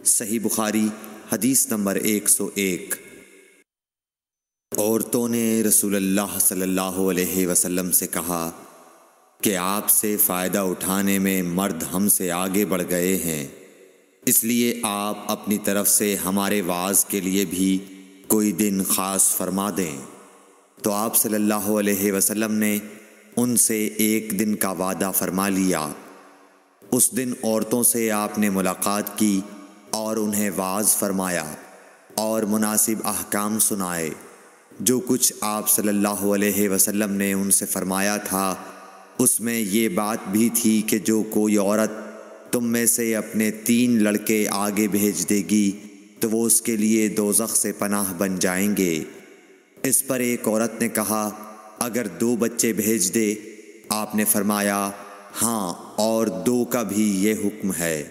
صحیح بخاری حدیث نمبر 101۔ عورتوں نے رسول اللہ صلی اللہ علیہ وسلم سے کہا کہ آپ سے فائدہ اٹھانے میں مرد ہم سے آگے بڑھ گئے ہیں، اس لیے آپ اپنی طرف سے ہمارے وعظ کے لیے بھی کوئی دن خاص فرما دیں۔ تو آپ صلی اللہ علیہ وسلم نے ان سے ایک دن کا وعدہ فرما لیا۔ اس دن عورتوں سے آپ نے ملاقات کی اور انہیں وعظ فرمایا اور مناسب احکام سنائے۔ جو کچھ آپ صلی اللہ علیہ وسلم نے ان سے فرمایا تھا اس میں یہ بات بھی تھی کہ جو کوئی عورت تم میں سے اپنے 3 لڑکے آگے بھیج دے گی تو وہ اس کے لیے دوزخ سے پناہ بن جائیں گے۔ اس پر ایک عورت نے کہا اگر 2 بچے بھیج دے؟ آپ نے فرمایا ہاں، اور 2 کا بھی یہ حکم ہے۔